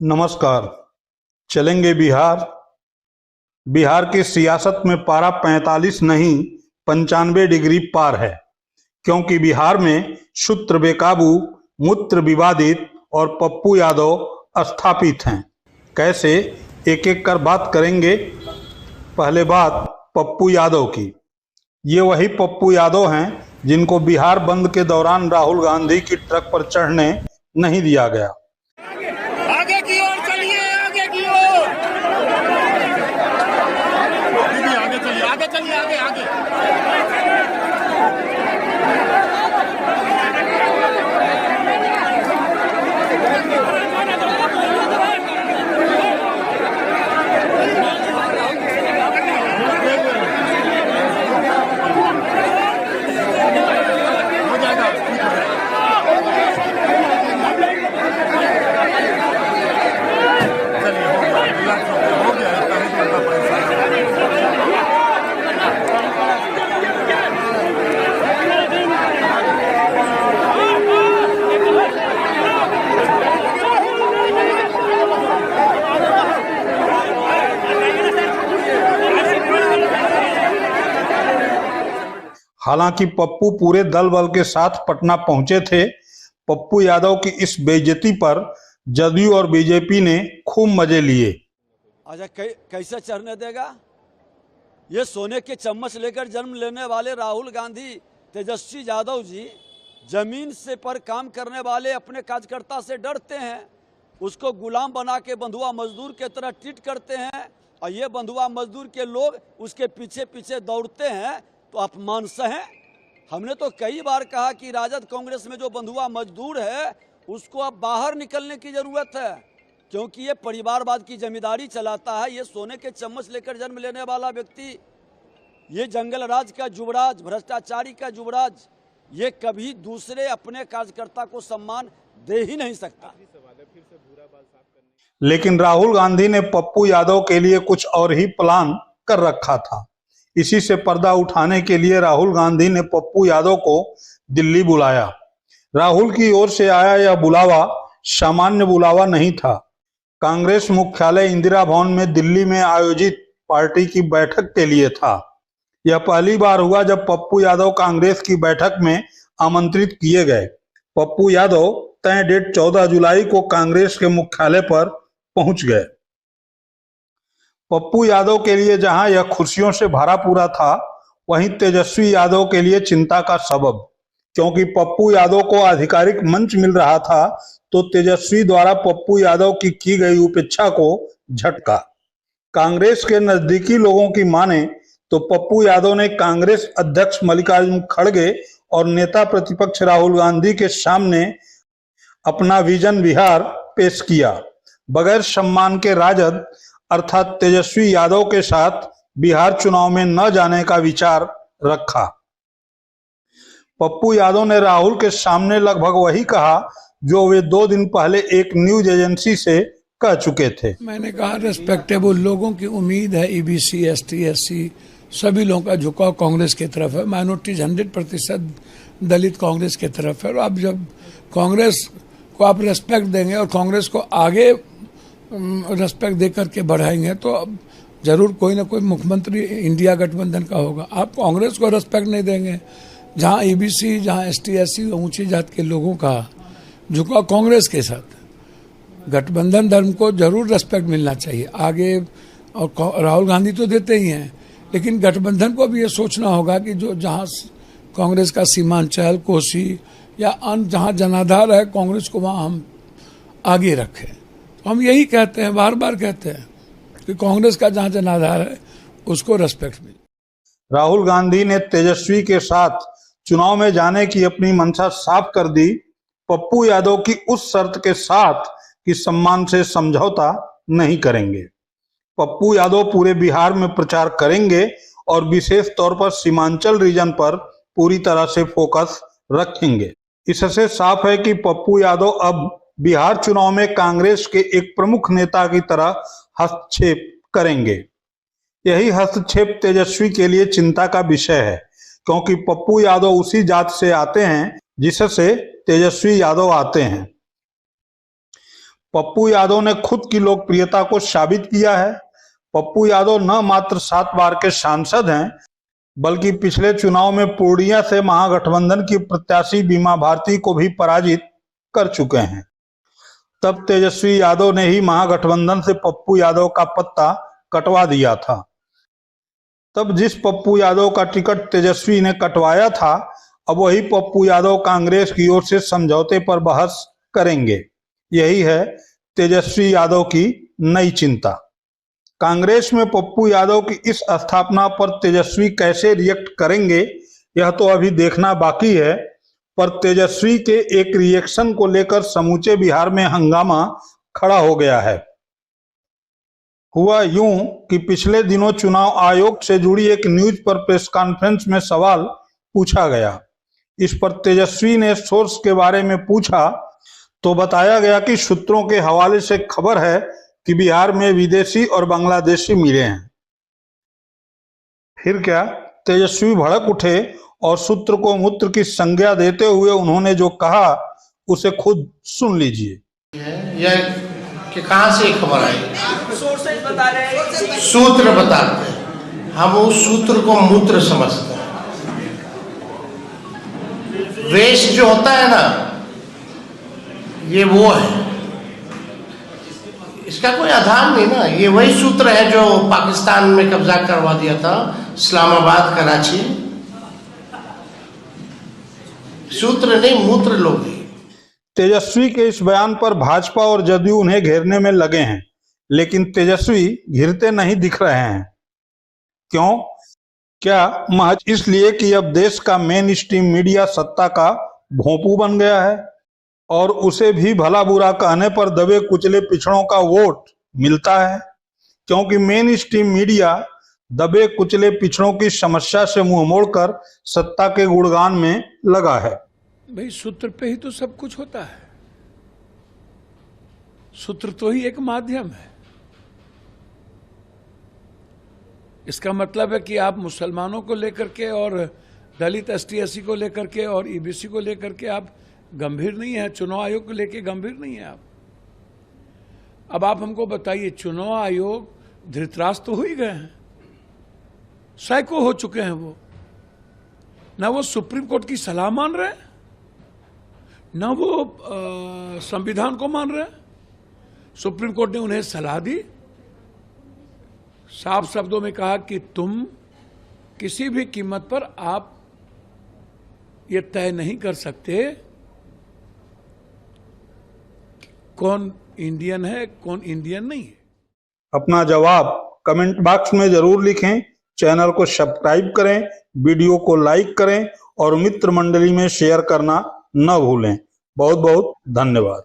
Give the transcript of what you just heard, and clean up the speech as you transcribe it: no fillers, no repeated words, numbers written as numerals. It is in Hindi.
नमस्कार। चलेंगे बिहार। बिहार की सियासत में पारा 45 नहीं 95 डिग्री पार है, क्योंकि बिहार में सूत्र बेकाबू, मूत्र विवादित और पप्पू यादव स्थापित हैं। कैसे, एक एक कर बात करेंगे। पहले बात पप्पू यादव की। ये वही पप्पू यादव हैं जिनको बिहार बंद के दौरान राहुल गांधी की ट्रक पर चढ़ने नहीं दिया गया। आगे की ओर चलिए, आगे की ओर। आगे चलिए, आगे चलिए, आगे आगे। हालांकि पप्पू पूरे दल बल के साथ पटना पहुंचे थे। पप्पू यादव की इस बेइज्जती पर जदयू और बीजेपी ने खूब मजे लिए। अच्छा, कैसे चढ़ने देगा? ये सोने के चम्मच लेकर जन्म लेने वाले राहुल गांधी, तेजस्वी यादव जी जमीन से पर काम करने वाले अपने कार्यकर्ता से डरते हैं, उसको गुलाम बना के बंधुआ मजदूर के तरह ट्रीट करते हैं, और ये बंधुआ मजदूर के लोग उसके पीछे पीछे दौड़ते हैं, तो अपमान है। हमने तो कई बार कहा कि राजद कांग्रेस में जो बंधुआ मजदूर है उसको अब बाहर निकलने की जरूरत है, क्योंकि ये परिवारवाद की जमींदारी चलाता है। ये सोने के चम्मच लेकर जन्म लेने वाला व्यक्ति, ये जंगल राज का युवराज, भ्रष्टाचारी का युवराज, ये कभी दूसरे अपने कार्यकर्ता को सम्मान दे ही नहीं सकता। लेकिन राहुल गांधी ने पप्पू यादव के लिए कुछ और ही प्लान कर रखा था। इसी से पर्दा उठाने के लिए राहुल गांधी ने पप्पू यादव को दिल्ली बुलाया। राहुल की ओर से आया यह बुलावा सामान्य बुलावा नहीं था। कांग्रेस मुख्यालय इंदिरा भवन में दिल्ली में आयोजित पार्टी की बैठक के लिए था। यह पहली बार हुआ जब पप्पू यादव कांग्रेस की बैठक में आमंत्रित किए गए। पप्पू यादव तय डेट 14 जुलाई को कांग्रेस के मुख्यालय पर पहुंच गए। पप्पू यादव के लिए जहां यह खुशियों से भरा पूरा था, वहीं तेजस्वी यादव के लिए चिंता का सबब, क्योंकि पप्पू यादव को आधिकारिक मंच मिल रहा था तो तेजस्वी द्वारा पप्पू यादव की गई उपेक्षा को झटका। कांग्रेस के नजदीकी लोगों की माने तो पप्पू यादव ने कांग्रेस अध्यक्ष मल्लिकार्जुन खड़गे और नेता प्रतिपक्ष राहुल गांधी के सामने अपना विजन बिहार पेश किया। बगैर सम्मान के राजद अर्थात तेजस्वी यादव के साथ बिहार चुनाव में न जाने का विचार रखा। पप्पू यादव ने राहुल के सामने लगभग वही कहा जो वे 2 दिन पहले एक न्यूज एजेंसी से कह चुके थे। मैंने कहा, रेस्पेक्टेबल लोगों की उम्मीद है, ईबीसी, एसटी, एससी सभी लोगों का झुकाव कांग्रेस की तरफ है। माइनॉरिटीज 100% दलित कांग्रेस की तरफ है। और अब जब कांग्रेस को आप रेस्पेक्ट देंगे और कांग्रेस को आगे रेस्पेक्ट दे करके बढ़ाएंगे तो अब जरूर कोई ना कोई मुख्यमंत्री इंडिया गठबंधन का होगा। आप कांग्रेस को रेस्पेक्ट नहीं देंगे, जहां ईबीसी, जहां एसटी, एससी ऊंची जात के लोगों का झुकाव कांग्रेस के साथ, गठबंधन धर्म को जरूर रेस्पेक्ट मिलना चाहिए आगे। और राहुल गांधी तो देते ही हैं, लेकिन गठबंधन को भी ये सोचना होगा कि जो जहां कांग्रेस का सीमांचल, कोसी या अन्य जहां जनाधार है कांग्रेस को, वहां हम आगे रखें। तो हम यही कहते हैं, बार बार कहते हैं कि कांग्रेस का जहां जनाधार है उसको रेस्पेक्ट मिले। राहुल गांधी ने तेजस्वी के साथ चुनाव में जाने की अपनी मंशा साफ कर दी, पप्पू यादव की उस शर्त के साथ कि सम्मान से समझौता नहीं करेंगे। पप्पू यादव पूरे बिहार में प्रचार करेंगे और विशेष तौर पर सीमांचल रीजन पर पूरी तरह से फोकस रखेंगे। इससे साफ है कि पप्पू यादव अब बिहार चुनाव में कांग्रेस के एक प्रमुख नेता की तरह हस्तक्षेप करेंगे। यही हस्तक्षेप तेजस्वी के लिए चिंता का विषय है, क्योंकि पप्पू यादव उसी जात से आते हैं जिससे तेजस्वी यादव आते हैं। पप्पू यादव ने खुद की लोकप्रियता को साबित किया है। पप्पू यादव न मात्र 7 बार के सांसद हैं, बल्कि पिछले चुनाव में पूर्णिया से महागठबंधन की प्रत्याशी बीमा भारती को भी पराजित कर चुके हैं। तब तेजस्वी यादव ने ही महागठबंधन से पप्पू यादव का पत्ता कटवा दिया था। तब जिस पप्पू यादव का टिकट तेजस्वी ने कटवाया था, अब वही पप्पू यादव कांग्रेस की ओर से समझौते पर बहस करेंगे। यही है तेजस्वी यादव की नई चिंता। कांग्रेस में पप्पू यादव की इस स्थापना पर तेजस्वी कैसे रिएक्ट करेंगे, यह तो अभी देखना बाकी है। पर तेजस्वी के एक रिएक्शन को लेकर समूचे बिहार में हंगामा खड़ा हो गया है। हुआ यूं कि पिछले दिनों चुनाव आयोग से जुड़ी एक न्यूज पर प्रेस कॉन्फ्रेंस में सवाल पूछा गया। इस पर तेजस्वी ने सोर्स के बारे में पूछा तो बताया गया कि सूत्रों के हवाले से खबर है कि बिहार में विदेशी और बांग्लादेशी मिले हैं। फिर क्या, तेजस्वी भड़क उठे और सूत्र को मूत्र की संज्ञा देते हुए उन्होंने जो कहा उसे खुद सुन लीजिए। यह कि कहां से खबर आई? सोर्सेज बता रहे हैं, सूत्र बताते हैं, हम उस सूत्र को मूत्र समझते हैं। वेश जो होता है ना, ये वो है, इसका कोई आधार नहीं ना। ये वही सूत्र है जो पाकिस्तान में कब्जा करवा दिया था, इस्लामाबाद, कराची। सूत्र नहीं, मूत्र लोग हैं। तेजस्वी के इस बयान पर भाजपा और जदयू उन्हें घेरने में लगे हैं, लेकिन तेजस्वी घिरते नहीं दिख रहे हैं। क्यों? क्या महज इसलिए कि अब देश का मेन स्ट्रीम मीडिया सत्ता का भोंपू बन गया है और उसे भी भला बुरा कहने पर दबे कुचले पिछड़ों का वोट मिलता है? क्योंकि मेन स्ट्रीम मीडिया दबे कुचले पिछड़ों की समस्या से मुंह मोड़कर सत्ता के गुणगान में लगा है। भाई सूत्र पे ही तो सब कुछ होता है। सूत्र तो ही एक माध्यम है। इसका मतलब है कि आप मुसलमानों को लेकर के और दलित एसटी/एससी को लेकर के और ईबीसी को लेकर के आप गंभीर नहीं है, चुनाव आयोग को लेकर गंभीर नहीं है आप। अब आप हमको बताइए, चुनाव आयोग धृतराष्ट्र तो हो ही गए हैं, साइको हो चुके हैं। वो ना वो सुप्रीम कोर्ट की सलाह मान रहे हैं, ना वो संविधान को मान रहे हैं। सुप्रीम कोर्ट ने उन्हें सलाह दी, साफ शब्दों में कहा कि तुम किसी भी कीमत पर आप ये तय नहीं कर सकते कौन इंडियन है कौन इंडियन नहीं है। अपना जवाब कमेंट बॉक्स में जरूर लिखें। चैनल को सब्सक्राइब करें, वीडियो को लाइक करें और मित्र मंडली में शेयर करना न भूलें। बहुत बहुत धन्यवाद।